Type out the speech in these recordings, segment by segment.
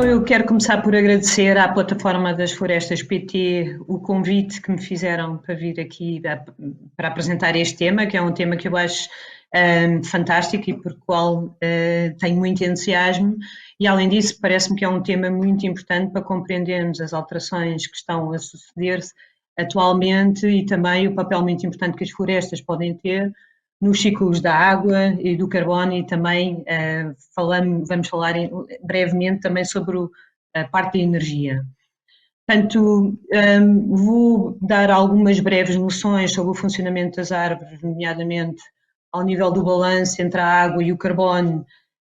eu quero começar por agradecer à plataforma das Florestas PT o convite que me fizeram para vir aqui para apresentar este tema, que é um tema que eu acho fantástico e por qual tenho muito entusiasmo, e além disso parece-me que é um tema muito importante para compreendermos as alterações que estão a suceder-se atualmente e também o papel muito importante que as florestas podem ter nos ciclos da água e do carbono, e também vamos falar brevemente também sobre a parte da energia. Portanto, vou dar algumas breves noções sobre o funcionamento das árvores, nomeadamente ao nível do balanço entre a água e o carbono,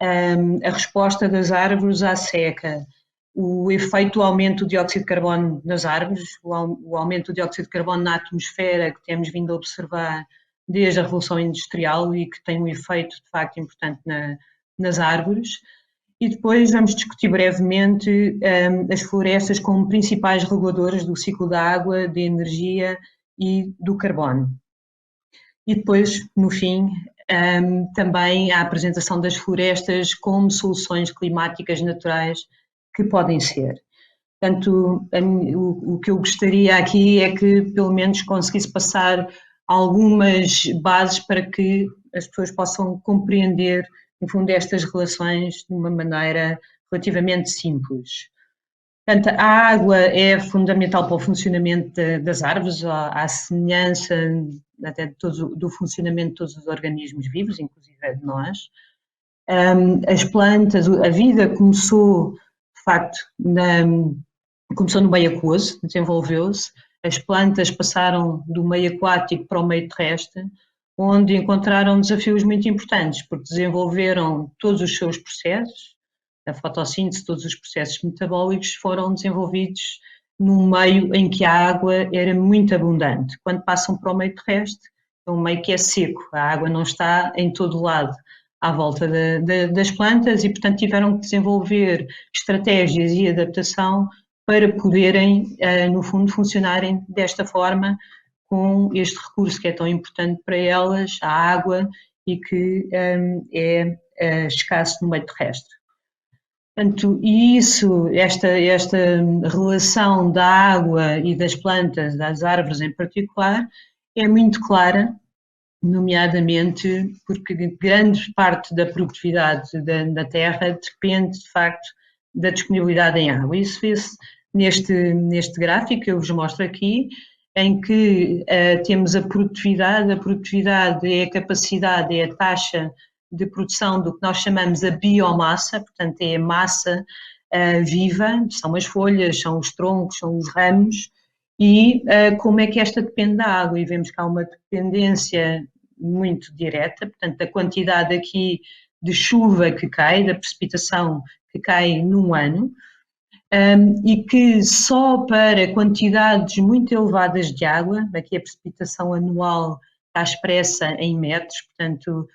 a resposta das árvores à seca, o efeito do aumento do dióxido de carbono nas árvores, o aumento do dióxido de carbono na atmosfera que temos vindo a observar desde a Revolução Industrial e que tem um efeito de facto importante nas árvores. E depois vamos discutir brevemente as florestas como principais reguladores do ciclo da água, da energia e do carbono. E depois, no fim, também a apresentação das florestas como soluções climáticas naturais que podem ser. Portanto, o que eu gostaria aqui é que pelo menos conseguisse passar algumas bases para que as pessoas possam compreender, no fundo, estas relações de uma maneira relativamente simples. Portanto, a água é fundamental para o funcionamento das árvores, à semelhança até do funcionamento de todos os organismos vivos, inclusive de nós. As plantas, a vida começou, de facto, começou no meio aquoso, desenvolveu-se. As plantas passaram do meio aquático para o meio terrestre, onde encontraram desafios muito importantes, porque desenvolveram todos os seus processos, a fotossíntese, todos os processos metabólicos foram desenvolvidos num meio em que a água era muito abundante. Quando passam para o meio terrestre, é um meio que é seco, a água não está em todo o lado à volta das plantas e, portanto, tiveram que desenvolver estratégias e adaptação para poderem, no fundo, funcionarem desta forma com este recurso que é tão importante para elas, a água, e que é escasso no meio terrestre. Portanto, esta relação da água e das plantas, das árvores em particular, é muito clara, nomeadamente porque grande parte da produtividade da terra depende, de facto, da disponibilidade em água. Isso vê-se neste gráfico que eu vos mostro aqui, em que temos a produtividade é a capacidade, é a taxa de produção do que nós chamamos a biomassa, portanto é a massa viva, são as folhas, são os troncos, são os ramos, e como é que esta depende da água, e vemos que há uma dependência muito direta, portanto da quantidade aqui de chuva que cai, da precipitação que cai num ano, e que só para quantidades muito elevadas de água, aqui a precipitação anual está expressa em metros, portanto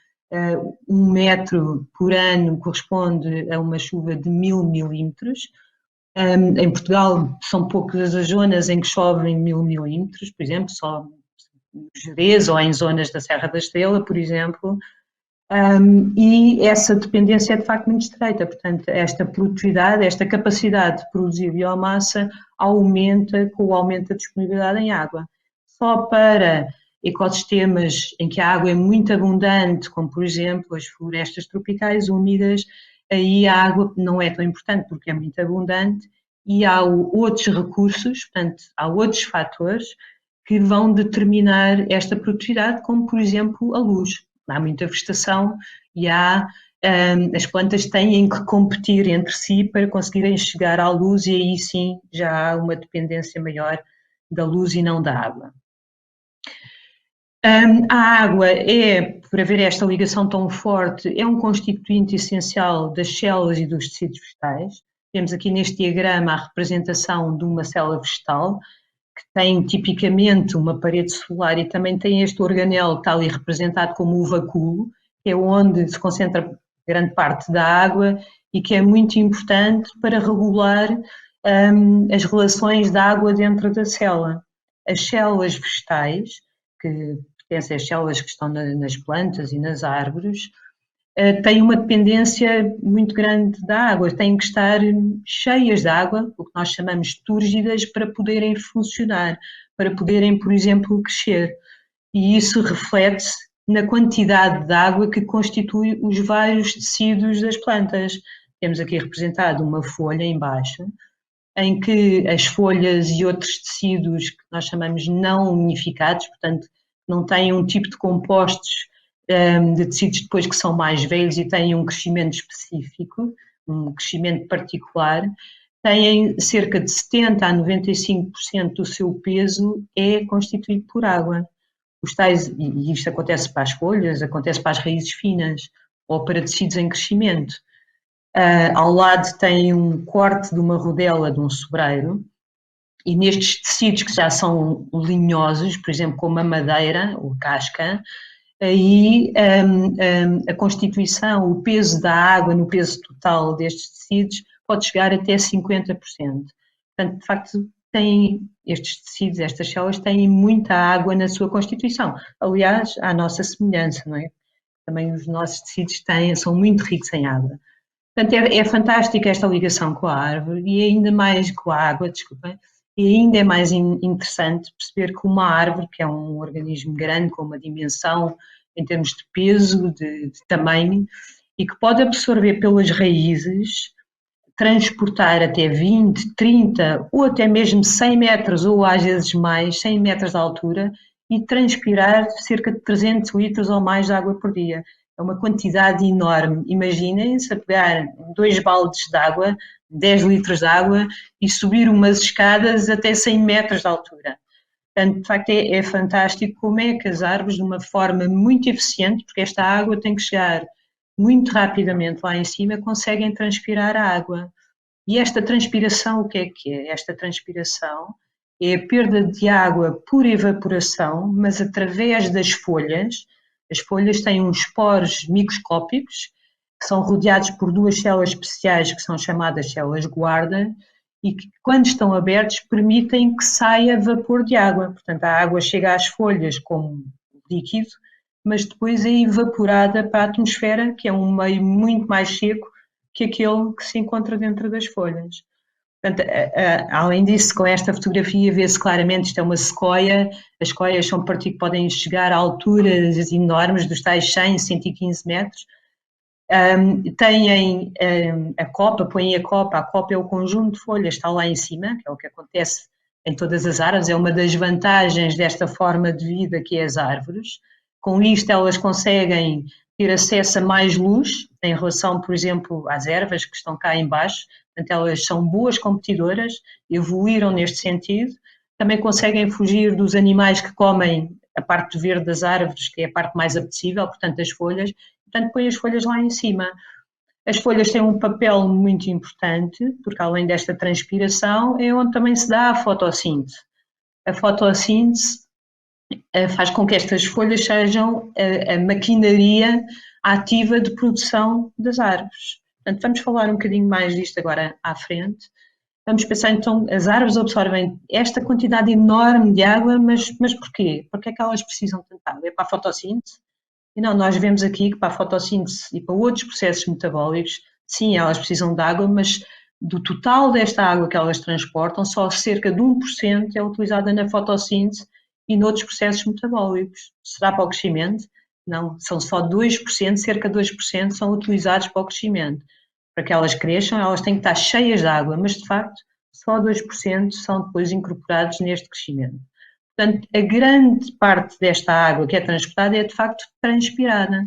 1 metro por ano corresponde a uma chuva de 1000 milímetros. Em Portugal são poucas as zonas em que chovem 1000 milímetros, por exemplo, só no Jerez ou em zonas da Serra da Estrela, por exemplo, e essa dependência é de facto muito estreita, portanto esta produtividade, esta capacidade de produzir biomassa aumenta com o aumento da disponibilidade em água. Só para ecossistemas em que a água é muito abundante, como por exemplo as florestas tropicais úmidas, aí a água não é tão importante porque é muito abundante e há outros recursos, portanto há outros fatores que vão determinar esta produtividade, como por exemplo a luz. Há muita vegetação e as plantas têm que competir entre si para conseguirem chegar à luz, e aí sim já há uma dependência maior da luz e não da água. A água por haver esta ligação tão forte, é um constituinte essencial das células e dos tecidos vegetais. Temos aqui neste diagrama a representação de uma célula vegetal, que tem tipicamente uma parede solar e também tem este organelo que está ali representado como o vacúolo, que é onde se concentra grande parte da água e que é muito importante para regular as relações da água dentro da célula. As células vegetais, que pertencem às células que estão nas plantas e nas árvores, têm uma dependência muito grande da água, têm que estar cheias de água, o que nós chamamos túrgidas, para poderem funcionar, para poderem, por exemplo, crescer. E isso reflete-se na quantidade de água que constitui os vários tecidos das plantas. Temos aqui representado uma folha em baixo, em que as folhas e outros tecidos que nós chamamos não unificados, portanto, não têm um tipo de compostos de tecidos depois que são mais velhos e têm um crescimento específico, um crescimento particular, têm cerca de 70% a 95% do seu peso é constituído por água. Os tais, e isto acontece para as folhas, acontece para as raízes finas ou para tecidos em crescimento. Ao lado tem um corte de uma rodela de um sobreiro, e nestes tecidos que já são linhosos, por exemplo, como a madeira ou casca, aí a constituição, o peso da água no peso total destes tecidos pode chegar até 50%. Portanto, de facto, estes tecidos, estas células têm muita água na sua constituição. Aliás, à nossa semelhança, não é? Também os nossos tecidos são muito ricos em água. Portanto, é fantástica esta ligação com a árvore e ainda mais com a água, desculpem, e ainda é mais interessante perceber que uma árvore, que é um organismo grande, com uma dimensão em termos de peso, de tamanho, e que pode absorver pelas raízes, transportar até 20, 30 ou até mesmo 100 metros, ou às vezes mais, 100 metros de altura, e transpirar cerca de 300 litros ou mais de água por dia. É uma quantidade enorme. Imaginem-se a pegar 2 baldes de água, 10 litros de água, e subir umas escadas até 100 metros de altura. Portanto, de facto, é fantástico como é que as árvores, de uma forma muito eficiente, porque esta água tem que chegar muito rapidamente lá em cima, conseguem transpirar a água. E esta transpiração, o que é que é? Esta transpiração é a perda de água por evaporação, mas através das folhas. As folhas têm uns poros microscópicos, que são rodeados por 2 células especiais, que são chamadas células guarda, e que, quando estão abertos, permitem que saia vapor de água. Portanto, a água chega às folhas como líquido, mas depois é evaporada para a atmosfera, que é um meio muito mais seco que aquele que se encontra dentro das folhas. Portanto, além disso, com esta fotografia vê-se claramente, isto é uma sequoia, as sequoias podem chegar a alturas enormes, dos tais 100, 115 metros. Têm a copa, põem a copa é o conjunto de folhas, está lá em cima, que é o que acontece em todas as árvores, é uma das vantagens desta forma de vida que é as árvores. Com isto elas conseguem ter acesso a mais luz em relação, por exemplo, às ervas que estão cá em baixo, portanto elas são boas competidoras, evoluíram neste sentido, também conseguem fugir dos animais que comem a parte verde das árvores, que é a parte mais apetecível, portanto as folhas, portanto põe as folhas lá em cima. As folhas têm um papel muito importante, porque além desta transpiração é onde também se dá a fotossíntese. A fotossíntese faz com que estas folhas sejam a maquinaria ativa de produção das árvores. Portanto, vamos falar um bocadinho mais disto agora à frente. Vamos pensar então, as árvores absorvem esta quantidade enorme de água, mas porquê? Porque é que elas precisam de tanta água? É para a fotossíntese? E não, nós vemos aqui que para a fotossíntese e para outros processos metabólicos, sim, elas precisam de água, mas do total desta água que elas transportam, só cerca de 1% é utilizada na fotossíntese e noutros processos metabólicos. Será para o crescimento? Não, são só 2%, cerca de 2% são utilizados para o crescimento. Para que elas cresçam, elas têm que estar cheias de água, mas de facto só 2% são depois incorporados neste crescimento. Portanto, a grande parte desta água que é transportada é de facto transpirada.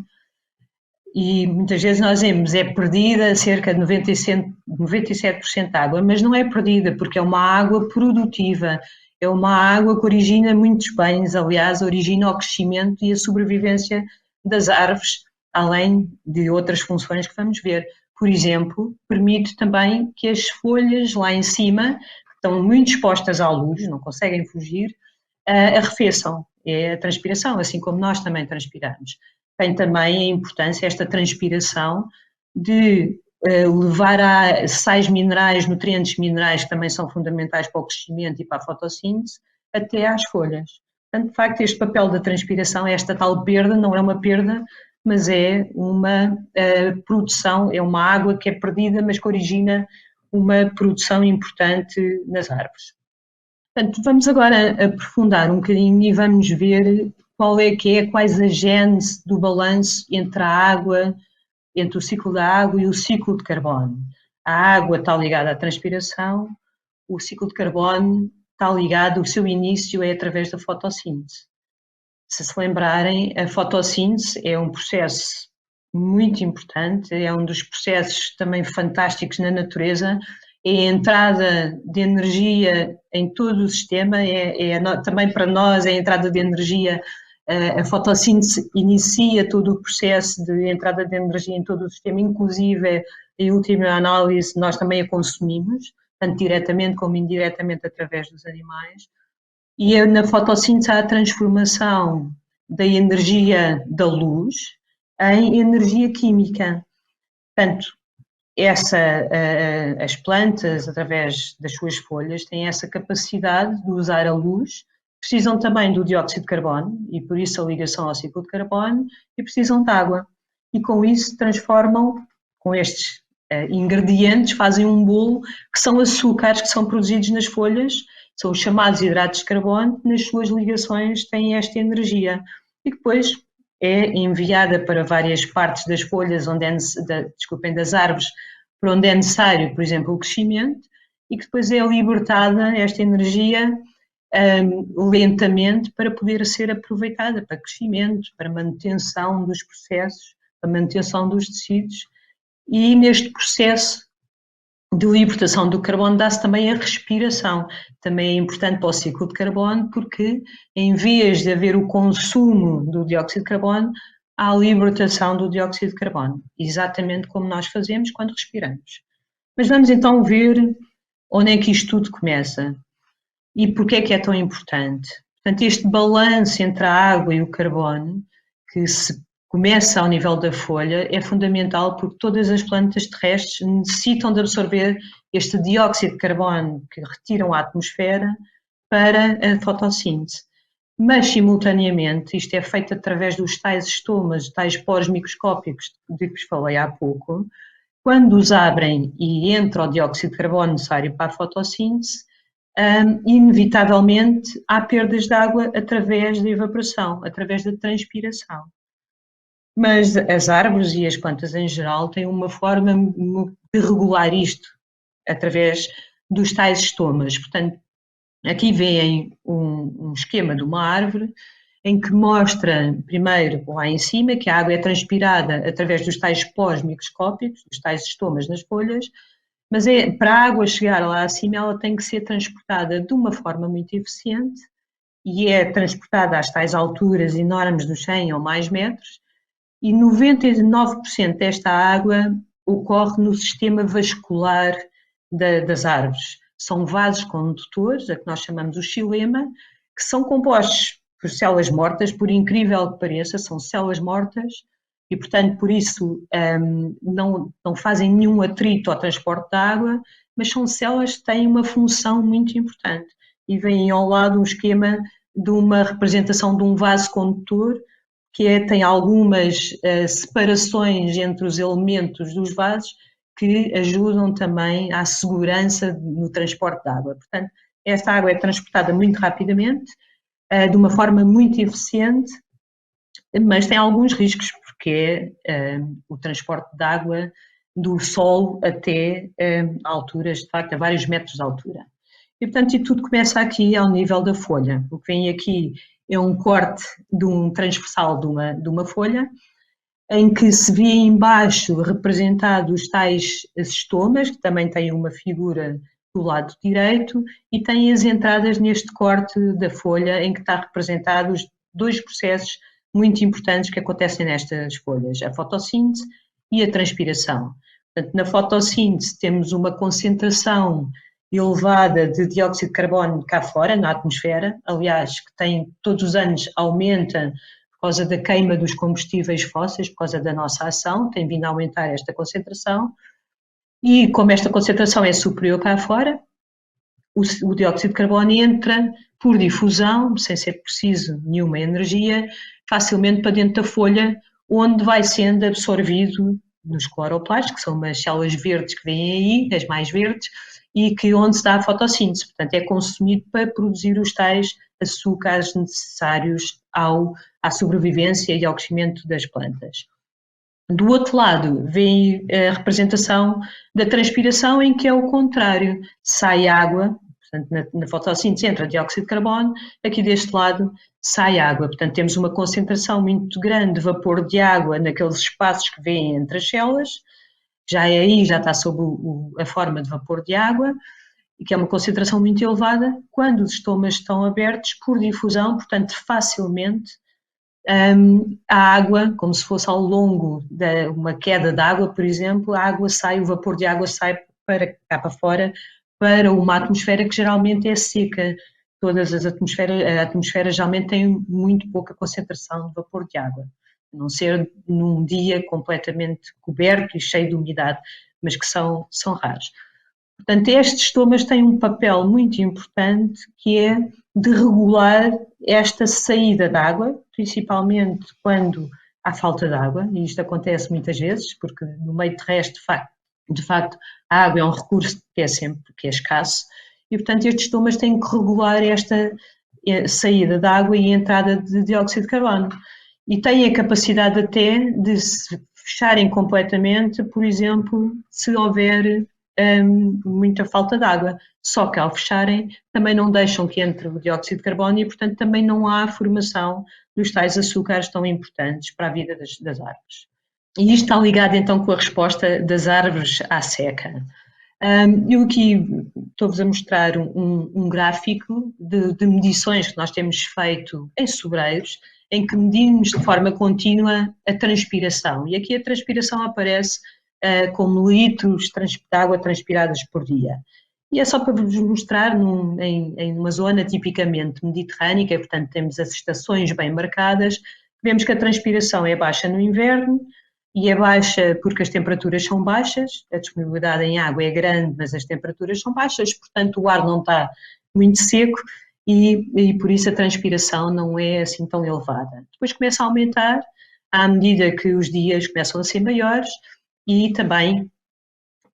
E muitas vezes nós vemos, é perdida cerca de 97% de água, mas não é perdida, porque é uma água produtiva, é uma água que origina muitos bens, aliás, origina o crescimento e a sobrevivência das árvores, além de outras funções que vamos ver. Por exemplo, permite também que as folhas lá em cima, que estão muito expostas à luz, não conseguem fugir, arrefeçam. É a transpiração, assim como nós também transpiramos. Tem também a importância, esta transpiração, de levar a sais minerais, nutrientes minerais que também são fundamentais para o crescimento e para a fotossíntese, até às folhas. Portanto, de facto, este papel da transpiração, esta tal perda, não é uma perda, mas é uma produção, é uma água que é perdida, mas que origina uma produção importante nas árvores. Portanto, vamos agora aprofundar um bocadinho e vamos ver quais a gênese do balanço entre a água, entre o ciclo da água e o ciclo de carbono. A água está ligada à transpiração, o ciclo de carbono está ligado, o seu início é através da fotossíntese. Se lembrarem, a fotossíntese é um processo muito importante, é um dos processos também fantásticos na natureza, é a entrada de energia em todo o sistema, também para nós é a entrada de energia, a fotossíntese inicia todo o processo de entrada de energia em todo o sistema, inclusive, em última análise, nós também a consumimos, tanto diretamente como indiretamente através dos animais. E na fotossíntese há a transformação da energia da luz em energia química. Portanto, as plantas, através das suas folhas, têm essa capacidade de usar a luz, precisam também do dióxido de carbono, e por isso a ligação ao ciclo de carbono, e precisam de água. E com isso transformam, com estes ingredientes, fazem um bolo que são açúcares que são produzidos nas folhas, são os chamados hidratos de carbono, que nas suas ligações têm esta energia. E depois é enviada para várias partes das folhas, das árvores, para onde é necessário, por exemplo, o crescimento, e que depois é libertada esta energia lentamente para poder ser aproveitada para crescimento, para manutenção dos processos, para manutenção dos tecidos, e neste processo de libertação do carbono dá-se também a respiração. Também é importante para o ciclo de carbono, porque em vez de haver o consumo do dióxido de carbono, há a libertação do dióxido de carbono, exatamente como nós fazemos quando respiramos. Mas vamos então ver onde é que isto tudo começa e porque é que é tão importante. Portanto, este balanço entre a água e o carbono, que se começa ao nível da folha, é fundamental porque todas as plantas terrestres necessitam de absorver este dióxido de carbono que retiram à atmosfera para a fotossíntese. Mas, simultaneamente, isto é feito através dos tais estomas, tais poros microscópicos de que vos falei há pouco. Quando os abrem e entra o dióxido de carbono necessário para a fotossíntese, inevitavelmente há perdas de água através da evaporação, através da transpiração. Mas as árvores e as plantas em geral têm uma forma de regular isto através dos tais estomas. Portanto, aqui vêem um esquema de uma árvore em que mostra, primeiro, lá em cima, que a água é transpirada através dos tais poros microscópicos, dos tais estomas nas folhas, mas para a água chegar lá acima, ela tem que ser transportada de uma forma muito eficiente e é transportada às tais alturas enormes dos 100 ou mais metros, e 99% desta água ocorre no sistema vascular das árvores. São vasos condutores, a que nós chamamos o xilema, que são compostos por células mortas, por incrível que pareça, são células mortas e, portanto, por isso não fazem nenhum atrito ao transporte da água, mas são células que têm uma função muito importante. E vem ao lado um esquema de uma representação de um vaso condutor, que tem algumas separações entre os elementos dos vasos que ajudam também à segurança no transporte de água. Portanto, esta água é transportada muito rapidamente, de uma forma muito eficiente, mas tem alguns riscos, porque é o transporte de água do solo até alturas, de facto, a vários metros de altura. E, portanto, e tudo começa aqui ao nível da folha. O que vem aqui é um corte de um transversal de uma folha, em que se vê embaixo representados os tais estomas, que também têm uma figura do lado direito, e tem as entradas neste corte da folha, em que está representados dois processos muito importantes que acontecem nestas folhas, a fotossíntese e a transpiração. Portanto, na fotossíntese temos uma concentração elevada de dióxido de carbono cá fora, na atmosfera, aliás, que todos os anos aumenta por causa da queima dos combustíveis fósseis, por causa da nossa ação, tem vindo a aumentar esta concentração, e como esta concentração é superior cá fora, o dióxido de carbono entra por difusão, sem ser preciso nenhuma energia, facilmente para dentro da folha, onde vai sendo absorvido nos cloroplastos, que são umas células verdes que vêm aí, as mais verdes, e que onde se dá a fotossíntese, portanto é consumido para produzir os tais açúcares necessários à sobrevivência e ao crescimento das plantas. Do outro lado, vem a representação da transpiração, em que é o contrário, sai água, portanto na fotossíntese entra dióxido de carbono, aqui deste lado sai água, portanto temos uma concentração muito grande de vapor de água naqueles espaços que vêm entre as células, já está sob a forma de vapor de água, e que é uma concentração muito elevada, quando os estomas estão abertos por difusão, portanto facilmente a água, como se fosse ao longo de uma queda de água, por exemplo, a água sai, o vapor de água sai para cá para fora, para uma atmosfera que geralmente é seca. Todas as atmosferas, a atmosfera geralmente tem muito pouca concentração de vapor de água, a não ser num dia completamente coberto e cheio de umidade, mas que são raros. Portanto, estes estomas têm um papel muito importante, que é de regular esta saída de água, principalmente quando há falta de água, e isto acontece muitas vezes, porque no meio terrestre, de facto, a água é um recurso que é escasso, e portanto estes estomas têm que regular esta saída de água e entrada de dióxido de carbono. E têm a capacidade até de se fecharem completamente, por exemplo, se houver muita falta de água. Só que ao fecharem também não deixam que entre o dióxido de carbono e, portanto, também não há formação dos tais açúcares tão importantes para a vida das árvores. E isto está ligado então com a resposta das árvores à seca. Eu aqui estou-vos a mostrar um gráfico de medições que nós temos feito em sobreiros, em que medimos de forma contínua a transpiração. E aqui a transpiração aparece como litros de água transpiradas por dia. E é só para vos mostrar em uma zona tipicamente mediterrânica, portanto temos as estações bem marcadas, vemos que a transpiração é baixa no inverno, e é baixa porque as temperaturas são baixas, a disponibilidade em água é grande, mas as temperaturas são baixas, portanto o ar não está muito seco e por isso a transpiração não é assim tão elevada. Depois começa a aumentar à medida que os dias começam a ser maiores e também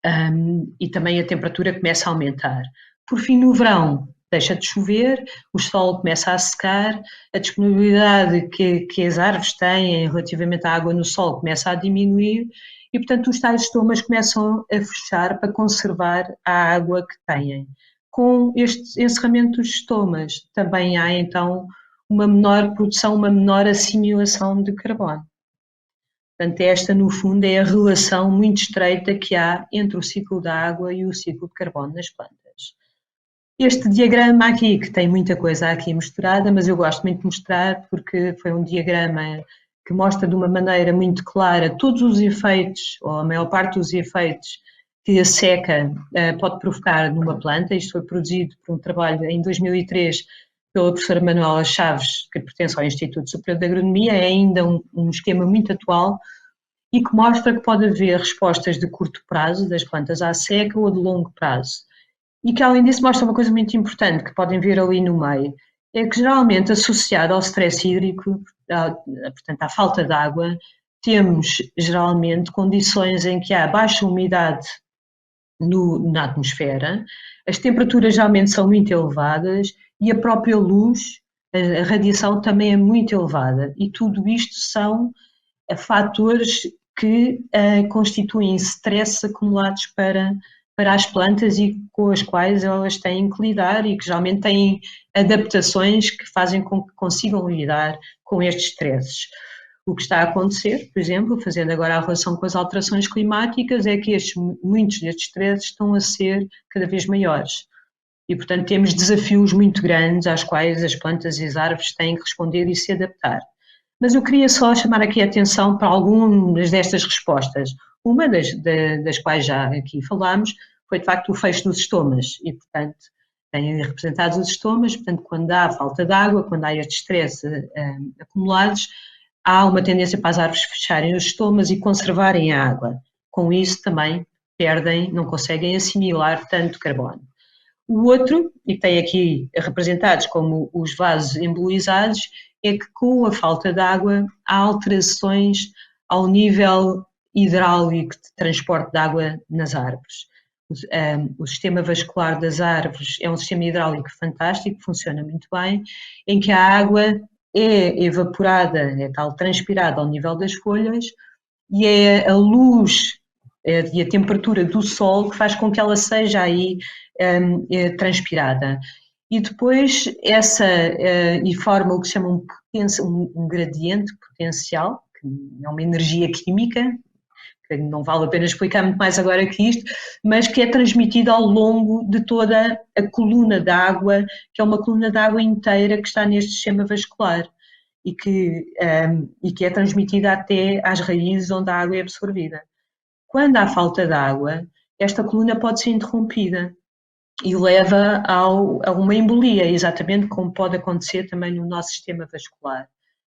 a temperatura começa a aumentar. Por fim, no verão, deixa de chover, o solo começa a secar, a disponibilidade que as árvores têm relativamente à água no solo começa a diminuir e, portanto, os tais estomas começam a fechar para conservar a água que têm. Com este encerramento dos estomas, também há, então, uma menor produção, uma menor assimilação de carbono. Portanto, esta, no fundo, é a relação muito estreita que há entre o ciclo da água e o ciclo de carbono nas plantas. Este diagrama aqui, que tem muita coisa aqui misturada, mas eu gosto muito de mostrar porque foi um diagrama que mostra de uma maneira muito clara todos os efeitos, ou a maior parte dos efeitos, que a seca pode provocar numa planta. Isto foi produzido por um trabalho em 2003 pela professora Manuela Chaves, que pertence ao Instituto Superior de Agronomia, é ainda um esquema muito atual e que mostra que pode haver respostas de curto prazo das plantas à seca ou de longo prazo. E que, além disso, mostra uma coisa muito importante que podem ver ali no meio, é que geralmente associado ao stress hídrico, portanto à falta de água, temos geralmente condições em que há baixa umidade na atmosfera, as temperaturas geralmente são muito elevadas e a própria luz, a radiação também é muito elevada. E tudo isto são fatores que constituem stress acumulados para as plantas e com as quais elas têm que lidar e que geralmente têm adaptações que fazem com que consigam lidar com estes stresses. O que está a acontecer, por exemplo, fazendo agora a relação com as alterações climáticas, é que muitos destes stresses estão a ser cada vez maiores. E, portanto, temos desafios muito grandes aos quais as plantas e as árvores têm que responder e se adaptar. Mas eu queria só chamar aqui a atenção para algumas destas respostas. Uma das quais já aqui falámos foi, de facto, o fecho dos estomas. E, portanto, têm representados os estomas, portanto, quando há falta de água, quando há estes estresse acumulados, há uma tendência para as árvores fecharem os estomas e conservarem a água. Com isso também não conseguem assimilar tanto carbono. O outro, e que tem aqui representados como os vasos embolizados, é que com a falta de água há alterações ao nível hidráulico de transporte de água nas árvores. O sistema vascular das árvores é um sistema hidráulico fantástico, funciona muito bem, em que a água é evaporada, é tal transpirada ao nível das folhas, e é a luz e a temperatura do sol que faz com que ela seja aí transpirada. E depois e forma o que se chama um gradiente potencial, que é uma energia química, que não vale a pena explicar muito mais agora que isto, mas que é transmitida ao longo de toda a coluna de água, que é uma coluna de água inteira que está neste sistema vascular e que é transmitida até às raízes onde a água é absorvida. Quando há falta de água, esta coluna pode ser interrompida e leva a uma embolia, exatamente como pode acontecer também no nosso sistema vascular.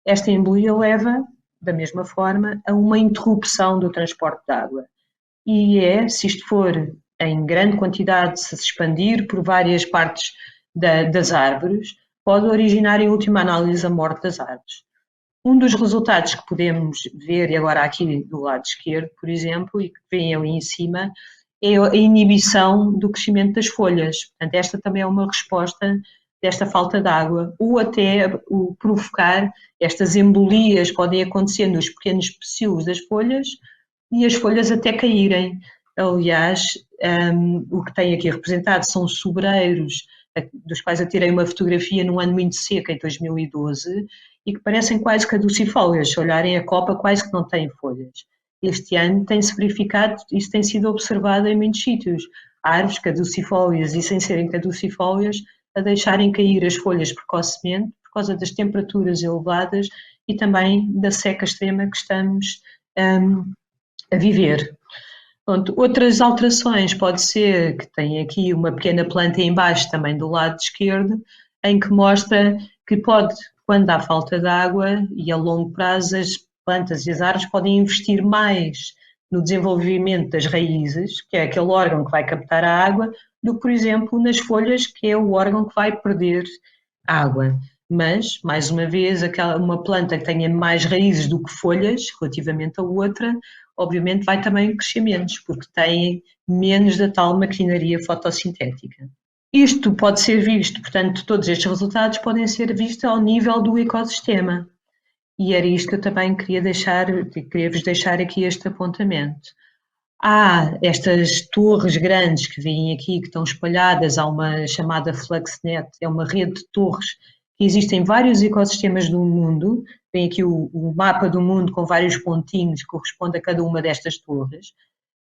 Esta embolia leva, da mesma forma, a uma interrupção do transporte de água. E se isto for em grande quantidade, se expandir por várias partes das árvores, pode originar, em última análise, a morte das árvores. Um dos resultados que podemos ver, e agora aqui do lado esquerdo, por exemplo, e que vem ali em cima, é a inibição do crescimento das folhas. Portanto, esta também é uma resposta desta falta de água, ou até o provocar estas embolias podem acontecer nos pequenos pecíolos das folhas e as folhas até caírem. Aliás, o que tem aqui representado são sobreiros, dos quais eu tirei uma fotografia num ano muito seco, em 2012, e que parecem quase caducifólias. Se olharem a copa, quase que não têm folhas. Este ano tem-se verificado, isso tem sido observado em muitos sítios. Árvores caducifólias e sem serem caducifólias a deixarem cair as folhas precocemente por causa das temperaturas elevadas e também da seca extrema que estamos a viver. Pronto, outras alterações pode ser que tem aqui uma pequena planta em baixo também do lado esquerdo, em que mostra que pode, quando há falta de água e a longo prazo, as plantas e as árvores podem investir mais no desenvolvimento das raízes, que é aquele órgão que vai captar a água, do que, por exemplo, nas folhas, que é o órgão que vai perder água. Mas, mais uma vez, uma planta que tenha mais raízes do que folhas, relativamente a outra, obviamente vai também crescer menos, porque tem menos da tal maquinaria fotossintética. Isto pode ser visto, portanto, todos estes resultados podem ser vistos ao nível do ecossistema. E era isto que eu também queria-vos deixar aqui este apontamento. Há estas torres grandes que vêm aqui, que estão espalhadas, há uma chamada FluxNet, é uma rede de torres que existem em vários ecossistemas do mundo. Tem aqui o mapa do mundo com vários pontinhos que corresponde a cada uma destas torres,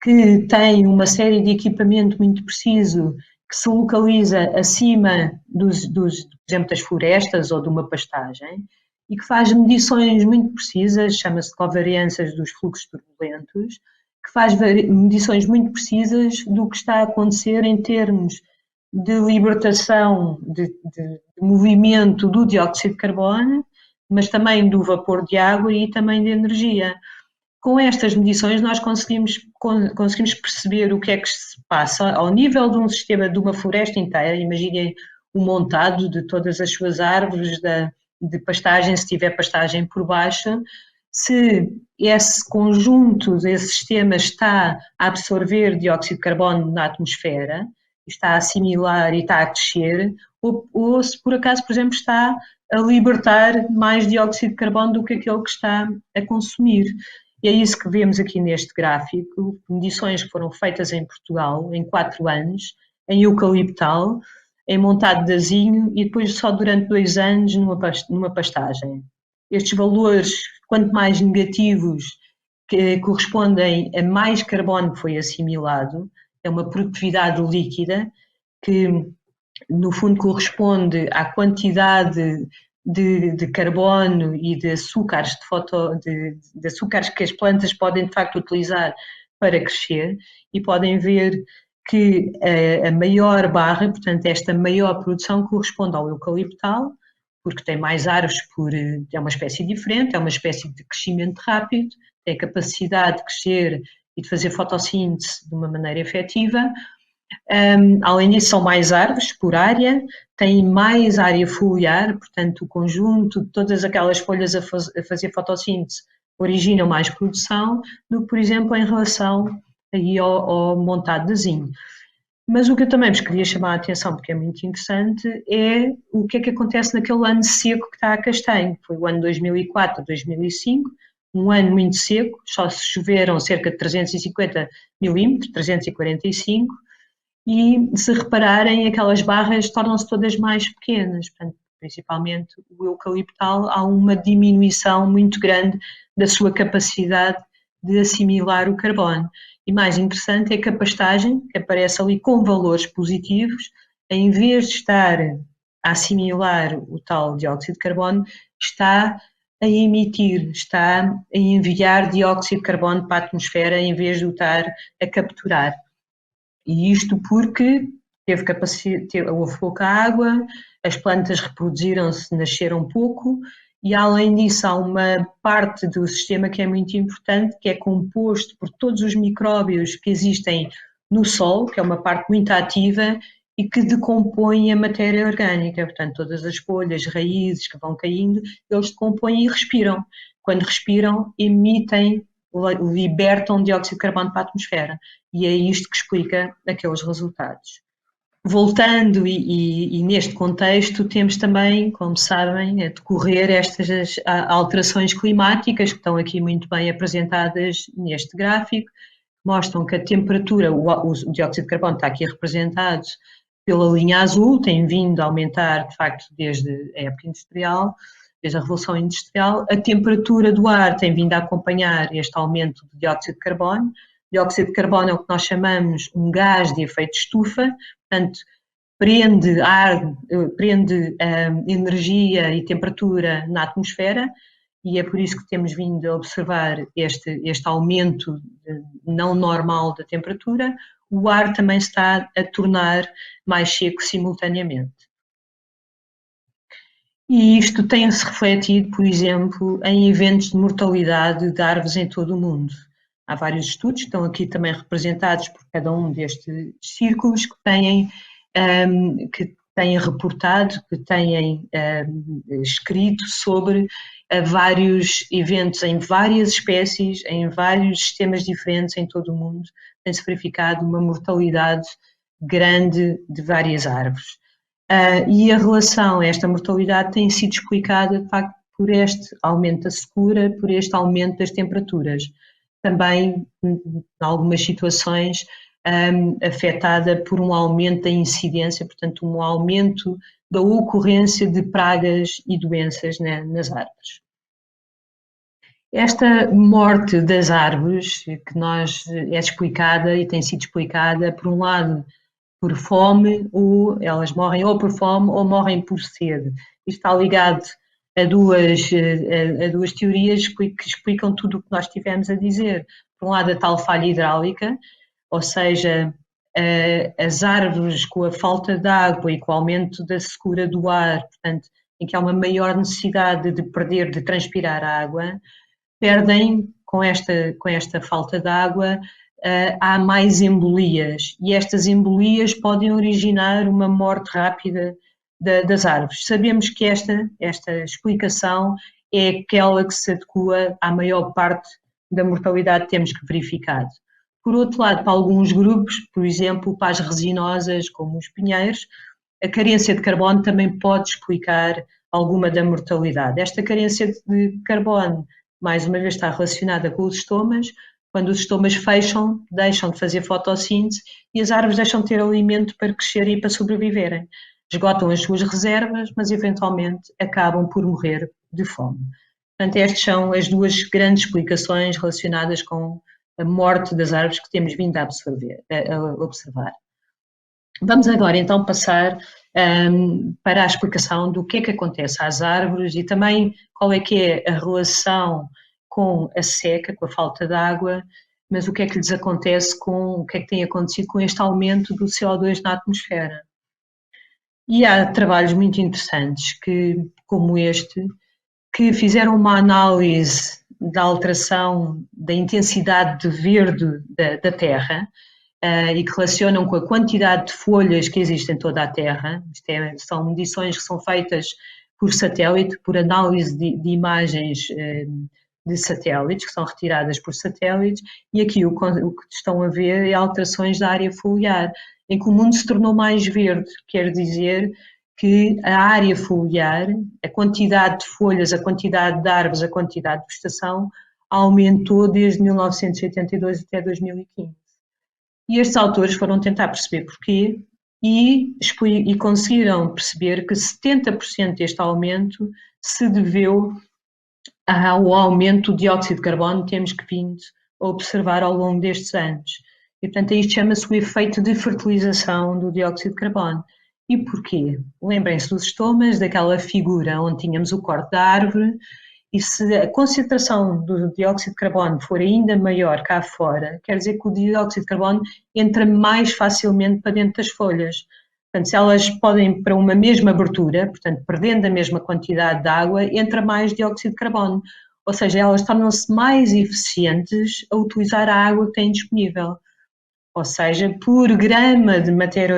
que tem uma série de equipamento muito preciso que se localiza acima por exemplo, das florestas ou de uma pastagem e que faz medições muito precisas, chama-se covariâncias dos fluxos turbulentos, que faz medições muito precisas do que está a acontecer em termos de libertação, de movimento do dióxido de carbono, mas também do vapor de água e também de energia. Com estas medições nós conseguimos perceber o que é que se passa ao nível de um sistema, de uma floresta inteira. Imaginem o montado de todas as suas árvores de pastagem, se tiver pastagem por baixo, se esse conjunto, esse sistema está a absorver dióxido de carbono na atmosfera, está a assimilar e está a crescer, ou se por acaso, por exemplo, está a libertar mais dióxido de carbono do que aquele que está a consumir. E é isso que vemos aqui neste gráfico, medições que foram feitas em Portugal em 4 anos, em eucaliptal, em montado de azinho e depois só durante 2 anos numa pastagem. Estes valores, quanto mais negativos, que correspondem a mais carbono que foi assimilado, é uma produtividade líquida que, no fundo, corresponde à quantidade de carbono e de açúcares, de açúcares que as plantas podem, de facto, utilizar para crescer, e podem ver que a maior barra, portanto, esta maior produção corresponde ao eucaliptal, porque tem mais árvores, é uma espécie diferente, é uma espécie de crescimento rápido, tem a capacidade de crescer e de fazer fotossíntese de uma maneira efetiva, Além disso, são mais árvores por área, têm mais área foliar, portanto, o conjunto de todas aquelas folhas a fazer fotossíntese originam mais produção do que, por exemplo, em relação aí ao montado de zinco. Mas o que eu também vos queria chamar a atenção, porque é muito interessante, é o que é que acontece naquele ano seco que está a castanho. Foi o ano 2004, 2005, um ano muito seco, só se choveram cerca de 350 milímetros, 345, e se repararem, aquelas barras tornam-se todas mais pequenas, portanto, principalmente o eucaliptal, há uma diminuição muito grande da sua capacidade de assimilar o carbono. E mais interessante é que a pastagem, que aparece ali com valores positivos, em vez de estar a assimilar o tal dióxido de carbono, está a emitir, está a enviar dióxido de carbono para a atmosfera em vez de o estar a capturar. E isto porque houve pouca água, as plantas reproduziram-se, nasceram pouco, e além disso há uma parte do sistema que é muito importante, que é composto por todos os micróbios que existem no solo, que é uma parte muito ativa e que decompõe a matéria orgânica. Portanto, todas as folhas, raízes que vão caindo, eles decompõem e respiram. Quando respiram, emitem, libertam dióxido de carbono para a atmosfera. E é isto que explica aqueles resultados. Voltando e neste contexto temos também, como sabem, a decorrer estas alterações climáticas que estão aqui muito bem apresentadas neste gráfico, mostram que a temperatura, o dióxido de carbono está aqui representado pela linha azul, tem vindo a aumentar de facto desde a época industrial, desde a Revolução Industrial. A temperatura do ar tem vindo a acompanhar este aumento do dióxido de carbono. Dióxido de carbono é o que nós chamamos um gás de efeito estufa, portanto, prende energia e temperatura na atmosfera, e é por isso que temos vindo a observar este aumento não normal da temperatura. O ar também está a tornar mais seco simultaneamente. E isto tem-se refletido, por exemplo, em eventos de mortalidade de árvores em todo o mundo. Há vários estudos, que estão aqui também representados por cada um destes círculos, que têm reportado, que têm escrito sobre vários eventos em várias espécies, em vários sistemas diferentes em todo o mundo. Tem-se verificado uma mortalidade grande de várias árvores. E a relação a esta mortalidade tem sido explicada, de facto, por este aumento da secura, por este aumento das temperaturas. Também, em algumas situações, afetada por um aumento da incidência, portanto, um aumento da ocorrência de pragas e doenças nas árvores. Esta morte das árvores, é explicada e tem sido explicada, por um lado, por fome, ou elas morrem ou por fome ou morrem por sede. Isto está ligado a duas teorias que explicam tudo o que nós estivemos a dizer. Por um lado, a tal falha hidráulica, ou seja, as árvores com a falta de água e com o aumento da secura do ar, portanto, em que há uma maior necessidade de transpirar água, perdem com esta falta de água. Há mais embolias e estas embolias podem originar uma morte rápida das árvores. Sabemos que esta explicação é aquela que se adequa à maior parte da mortalidade que temos verificado. Por outro lado, para alguns grupos, por exemplo, para as resinosas, como os pinheiros, a carência de carbono também pode explicar alguma da mortalidade. Esta carência de carbono, mais uma vez, está relacionada com os estomas. Quando os estomas fecham, deixam de fazer fotossíntese e as árvores deixam de ter alimento para crescerem e para sobreviverem. Esgotam as suas reservas, mas eventualmente acabam por morrer de fome. Portanto, estas são as duas grandes explicações relacionadas com a morte das árvores que temos vindo a observar. Vamos agora então passar para a explicação do que é que acontece às árvores e também qual é que é a relação com a seca, com a falta de água, mas o que é que lhes acontece o que é que tem acontecido com este aumento do CO2 na atmosfera. E há trabalhos muito interessantes como este, que fizeram uma análise da alteração da intensidade de verde da Terra e que relacionam com a quantidade de folhas que existem em toda a Terra. São medições que são feitas por satélite, por análise de imagens de satélites, que são retiradas por satélites, e aqui o que estão a ver é alterações da área foliar, em que o mundo se tornou mais verde, quer dizer que a área foliar, a quantidade de folhas, a quantidade de árvores, a quantidade de vegetação aumentou desde 1982 até 2015. E estes autores foram tentar perceber porquê e conseguiram perceber que 70% deste aumento se deveu ao aumento do dióxido de carbono que temos vindo a observar ao longo destes anos. E, portanto, isto chama-se o efeito de fertilização do dióxido de carbono. E porquê? Lembrem-se dos estomas, daquela figura onde tínhamos o corte da árvore, e se a concentração do dióxido de carbono for ainda maior cá fora, quer dizer que o dióxido de carbono entra mais facilmente para dentro das folhas. Portanto, se elas podem para uma mesma abertura, portanto, perdendo a mesma quantidade de água, entra mais dióxido de carbono. Ou seja, elas tornam-se mais eficientes a utilizar a água que têm disponível. Ou seja, por grama de matéria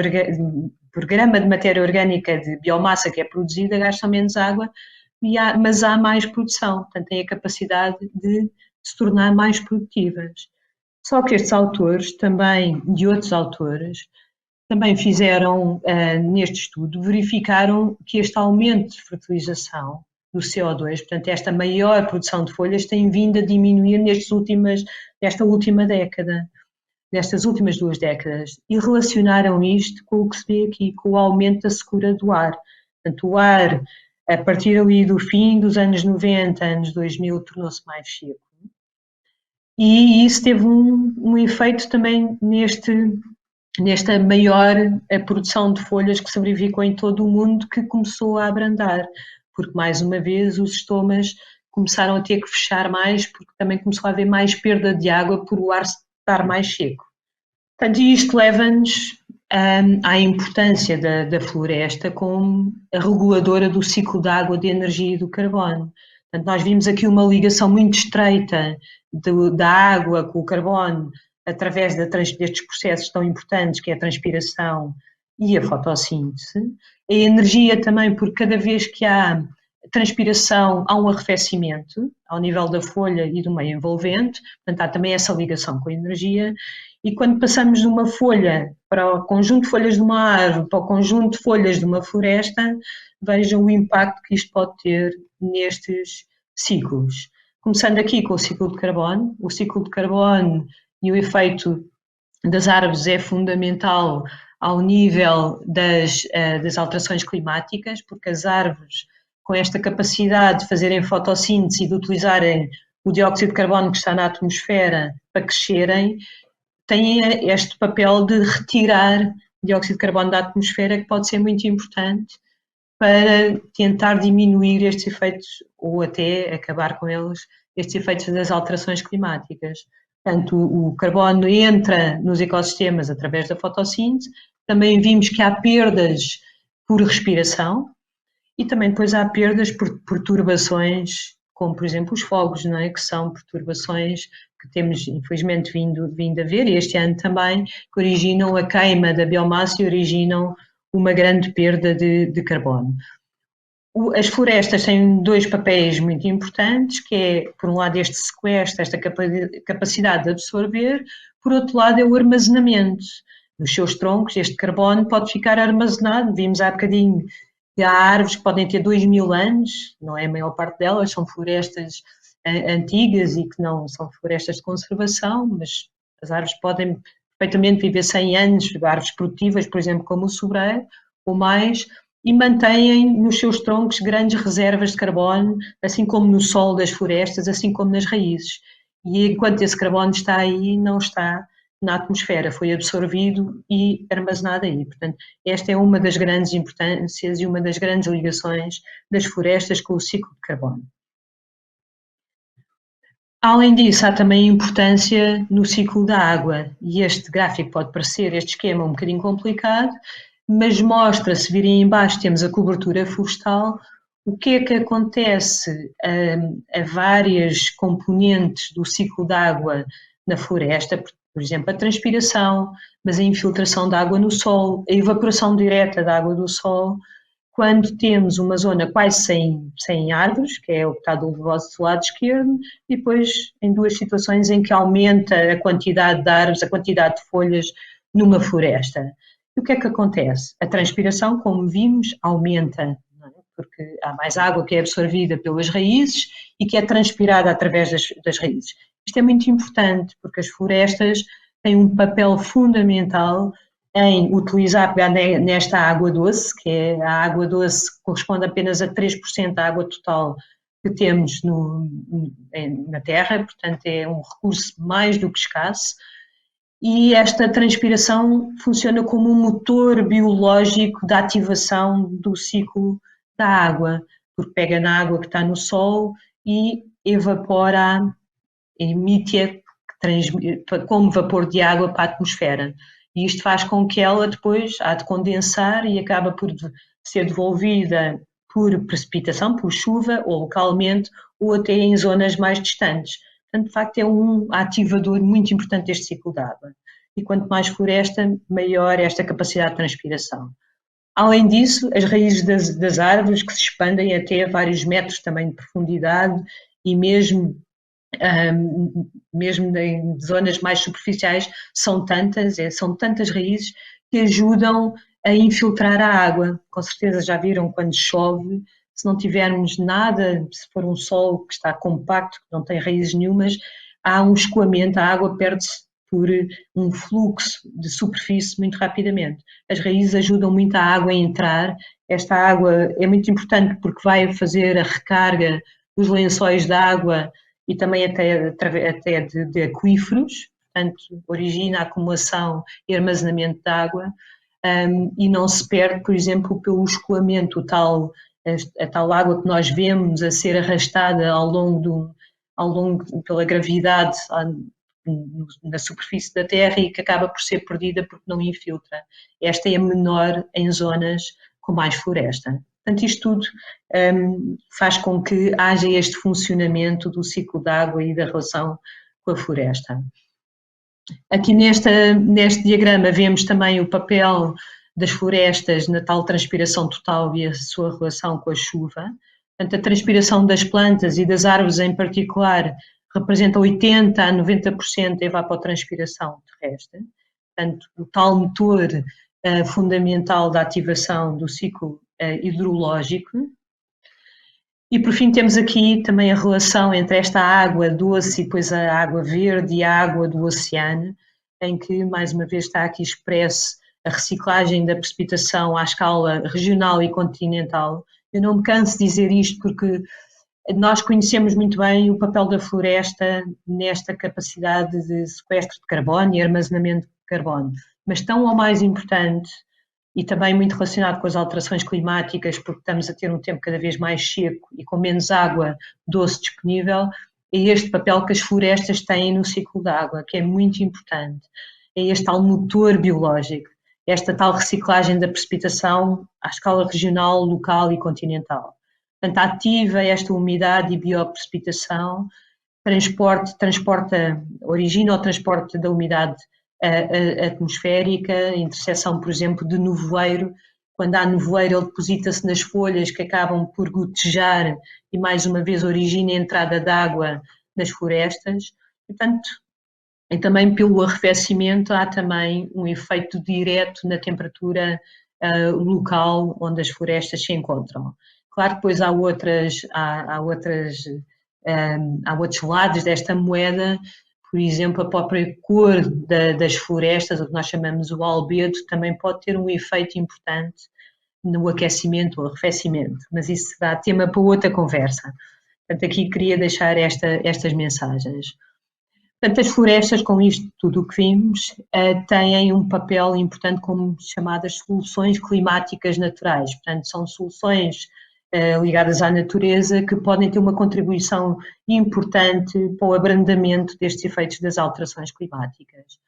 orgânica de biomassa que é produzida, gastam menos água, mas há mais produção, portanto têm a capacidade de se tornar mais produtivas. Só que estes autores também, e outros autores, também fizeram, neste estudo, verificaram que este aumento de fertilização do CO2, portanto esta maior produção de folhas, tem vindo a diminuir nesta última década, nestas últimas 2 décadas, e relacionaram isto com o que se vê aqui, com o aumento da secura do ar. Portanto, o ar, a partir ali do fim dos anos 90, anos 2000, tornou-se mais seco. E isso teve um efeito também nesta maior produção de folhas que se verificou em todo o mundo, que começou a abrandar, porque mais uma vez os estomas começaram a ter que fechar mais, porque também começou a haver mais perda de água por o ar estar mais seco. Portanto, isto leva-nos à importância da floresta como a reguladora do ciclo da água, de energia e do carbono. Portanto, nós vimos aqui uma ligação muito estreita da água com o carbono através destes processos tão importantes, que é a transpiração e a fotossíntese. A energia também, porque cada vez que há transpiração há um arrefecimento ao nível da folha e do meio envolvente, portanto há também essa ligação com a energia. E quando passamos de uma folha para o conjunto de folhas de uma árvore, para o conjunto de folhas de uma floresta, vejam o impacto que isto pode ter nestes ciclos. Começando aqui com o ciclo de carbono. O ciclo de carbono e o efeito das árvores é fundamental ao nível das alterações climáticas, porque as árvores, com esta capacidade de fazerem fotossíntese e de utilizarem o dióxido de carbono que está na atmosfera para crescerem, têm este papel de retirar dióxido de carbono da atmosfera, que pode ser muito importante para tentar diminuir estes efeitos, ou até acabar com eles, estes efeitos das alterações climáticas. Portanto, o carbono entra nos ecossistemas através da fotossíntese, também vimos que há perdas por respiração e também depois há perdas por perturbações, como por exemplo os fogos, não é? Que são perturbações que temos infelizmente vindo a ver, e este ano também, que originam a queima da biomassa e originam uma grande perda de carbono. As florestas têm 2 papéis muito importantes, que é, por um lado, este sequestro, esta capacidade de absorver, por outro lado, é o armazenamento. Nos seus troncos, este carbono pode ficar armazenado. Vimos há bocadinho que há árvores que podem ter 2000 anos, não é a maior parte delas, são florestas antigas e que não são florestas de conservação, mas as árvores podem perfeitamente viver 100 anos, árvores produtivas, por exemplo, como o sobreiro, ou mais, e mantêm nos seus troncos grandes reservas de carbono, assim como no solo das florestas, assim como nas raízes. E enquanto esse carbono está aí, não está na atmosfera, foi absorvido e armazenado aí. Portanto, esta é uma das grandes importâncias e uma das grandes ligações das florestas com o ciclo de carbono. Além disso, há também importância no ciclo da água, e este gráfico pode parecer, este esquema, um bocadinho complicado, mas mostra, se virem em baixo temos a cobertura florestal, o que é que acontece a várias componentes do ciclo da água na floresta. por exemplo, a transpiração, mas a infiltração da água no solo, a evaporação direta da água do solo, quando temos uma zona quase sem árvores, que é o que está do vosso lado esquerdo, e depois em duas situações em que aumenta a quantidade de árvores, a quantidade de folhas numa floresta. E o que é que acontece? A transpiração, como vimos, aumenta, não é? Porque há mais água que é absorvida pelas raízes e que é transpirada através das raízes. Isto é muito importante, porque as florestas têm um papel fundamental em utilizar, pegar nesta água doce, que é a água doce que corresponde apenas a 3% da água total que temos na Terra, portanto é um recurso mais do que escasso, e esta transpiração funciona como um motor biológico da ativação do ciclo da água, porque pega na água que está no solo e evapora, emite-a como vapor de água para a atmosfera. E isto faz com que ela depois há de condensar e acaba por ser devolvida por precipitação, por chuva, ou localmente, ou até em zonas mais distantes. Portanto, de facto, é um ativador muito importante deste ciclo de água. E quanto mais floresta, maior esta capacidade de transpiração. Além disso, as raízes das árvores que se expandem até vários metros também de profundidade e mesmo em zonas mais superficiais, são tantas raízes que ajudam a infiltrar a água. Com certeza já viram quando chove, se não tivermos nada, se for um solo que está compacto, que não tem raízes nenhumas, há um escoamento, a água perde-se por um fluxo de superfície muito rapidamente. As raízes ajudam muito a água a entrar. Esta água é muito importante porque vai fazer a recarga dos lençóis de água e também até de aquíferos, portanto, origina a acumulação e armazenamento de água, e não se perde, por exemplo, pelo escoamento, a tal água que nós vemos a ser arrastada pela gravidade na superfície da Terra e que acaba por ser perdida porque não infiltra. Esta é menor em zonas com mais floresta. Portanto, isto tudo faz com que haja este funcionamento do ciclo da água e da relação com a floresta. Aqui neste diagrama vemos também o papel das florestas na tal transpiração total e a sua relação com a chuva. Portanto, a transpiração das plantas e das árvores em particular representa 80% a 90% da evapotranspiração terrestre. Portanto, o tal motor fundamental da ativação do ciclo hidrológico. E por fim temos aqui também a relação entre esta água doce e depois a água verde e a água do oceano, em que mais uma vez está aqui expresso a reciclagem da precipitação à escala regional e continental. Eu não me canso de dizer isto porque nós conhecemos muito bem o papel da floresta nesta capacidade de sequestro de carbono e armazenamento de carbono, mas tão ou mais importante, e também muito relacionado com as alterações climáticas, porque estamos a ter um tempo cada vez mais seco e com menos água doce disponível, é este papel que as florestas têm no ciclo da água, que é muito importante. É este tal motor biológico, esta tal reciclagem da precipitação à escala regional, local e continental. Portanto, ativa esta umidade e bioprecipitação, origina o transporte da umidade atmosférica, interseção, por exemplo, de nevoeiro. Quando há nevoeiro, ele deposita-se nas folhas que acabam por gotejar e, mais uma vez, origina a entrada de água nas florestas. Portanto, e também pelo arrefecimento, há também um efeito direto na temperatura local onde as florestas se encontram. Claro que depois há outros lados desta moeda, por exemplo, a própria cor das florestas, o que nós chamamos o albedo, também pode ter um efeito importante no aquecimento ou arrefecimento, mas isso dá tema para outra conversa. Portanto, aqui queria deixar estas mensagens. Portanto, as florestas, com isto tudo o que vimos, têm um papel importante como chamadas soluções climáticas naturais. Portanto, são soluções ligadas à natureza que podem ter uma contribuição importante para o abrandamento destes efeitos das alterações climáticas.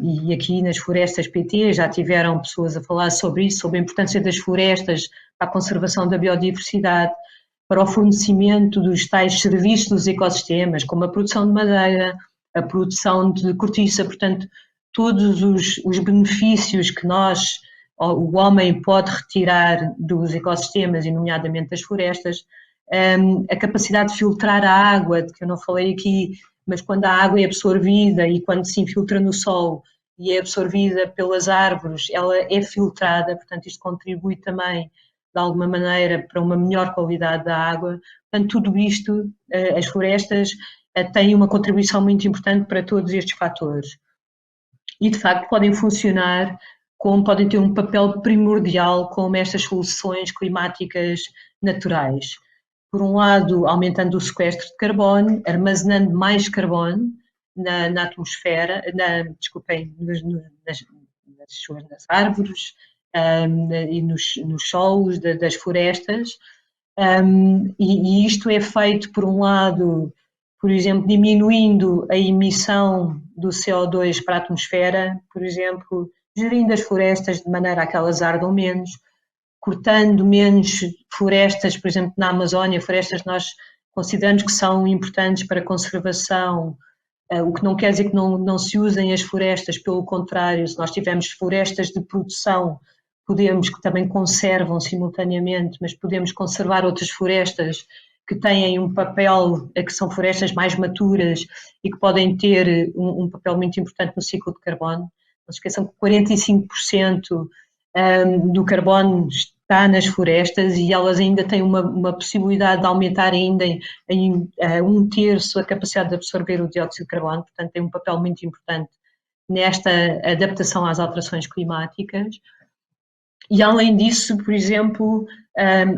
E aqui nas florestas PT já tiveram pessoas a falar sobre isso, sobre a importância das florestas para a conservação da biodiversidade, para o fornecimento dos tais serviços dos ecossistemas, como a produção de madeira, a produção de cortiça, portanto, todos os benefícios que o homem pode retirar dos ecossistemas, e nomeadamente das florestas, a capacidade de filtrar a água, de que eu não falei aqui, mas quando a água é absorvida e quando se infiltra no solo e é absorvida pelas árvores, ela é filtrada, portanto isto contribui também de alguma maneira para uma melhor qualidade da água. Portanto, tudo isto, as florestas têm uma contribuição muito importante para todos estes fatores. E de facto podem funcionar podem ter um papel primordial como estas soluções climáticas naturais. Por um lado, aumentando o sequestro de carbono, armazenando mais carbono na atmosfera, desculpem, nas árvores e nos solos das florestas. E isto é feito, por um lado, por exemplo, diminuindo a emissão do CO2 para a atmosfera, por exemplo, gerindo as florestas de maneira a que elas ardam menos, cortando menos florestas, por exemplo, na Amazónia, florestas que nós consideramos que são importantes para a conservação, o que não quer dizer que não se usem as florestas, pelo contrário, se nós tivermos florestas de produção, que também conservam simultaneamente, mas podemos conservar outras florestas que têm um papel, que são florestas mais maturas e que podem ter um papel muito importante no ciclo de carbono. Não se esqueçam que 45% do carbono está nas florestas e elas ainda têm uma possibilidade de aumentar ainda em 1/3 a capacidade de absorver o dióxido de carbono, portanto tem um papel muito importante nesta adaptação às alterações climáticas. E além disso, por exemplo,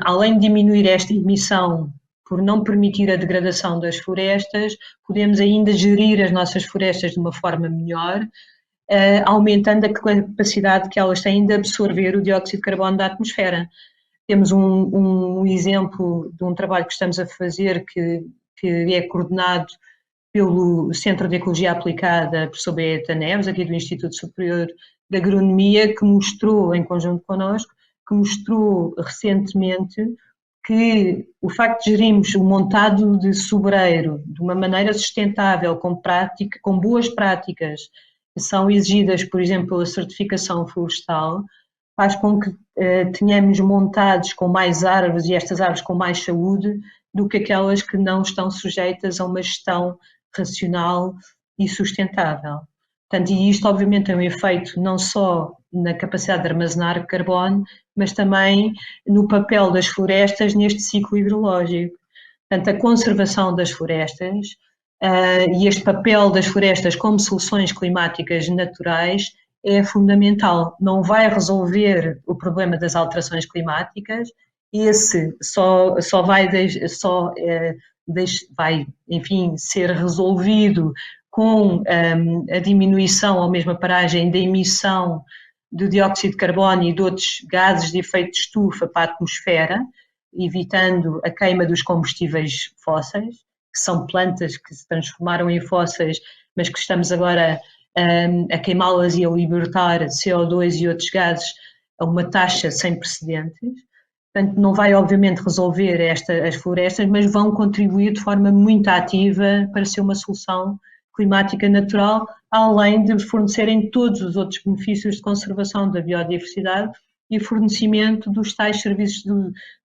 além de diminuir esta emissão por não permitir a degradação das florestas, podemos ainda gerir as nossas florestas de uma forma melhor, aumentando a capacidade que elas têm de absorver o dióxido de carbono da atmosfera. Temos um exemplo de um trabalho que estamos a fazer que é coordenado pelo Centro de Ecologia Aplicada, professor Beata Neves, aqui do Instituto Superior de Agronomia, que mostrou, em conjunto connosco, que mostrou recentemente que o facto de gerirmos o montado de sobreiro de uma maneira sustentável, com boas práticas, que são exigidas, por exemplo, pela certificação florestal, faz com que tenhamos montados com mais árvores e estas árvores com mais saúde do que aquelas que não estão sujeitas a uma gestão racional e sustentável. Portanto, e isto obviamente tem um efeito não só na capacidade de armazenar carbono, mas também no papel das florestas neste ciclo hidrológico. Portanto, a conservação das florestas e este papel das florestas como soluções climáticas naturais é fundamental. Não vai resolver o problema das alterações climáticas, esse vai, enfim, ser resolvido com a diminuição ou mesmo a paragem da emissão do dióxido de carbono e de outros gases de efeito de estufa para a atmosfera, evitando a queima dos combustíveis fósseis, que são plantas que se transformaram em fósseis, mas que estamos agora a queimá-las e a libertar CO2 e outros gases a uma taxa sem precedentes. Portanto, não vai obviamente resolver as florestas, mas vão contribuir de forma muito ativa para ser uma solução climática natural, além de fornecerem todos os outros benefícios de conservação da biodiversidade e fornecimento dos tais serviços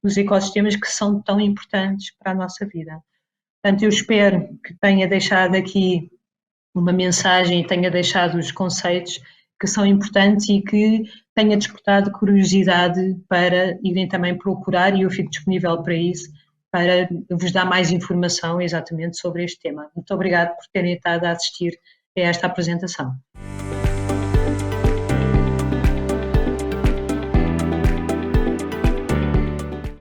dos ecossistemas que são tão importantes para a nossa vida. Portanto, eu espero que tenha deixado aqui uma mensagem e tenha deixado os conceitos que são importantes e que tenha despertado curiosidade para irem também procurar, e eu fico disponível para isso, para vos dar mais informação exatamente sobre este tema. Muito obrigada por terem estado a assistir a esta apresentação.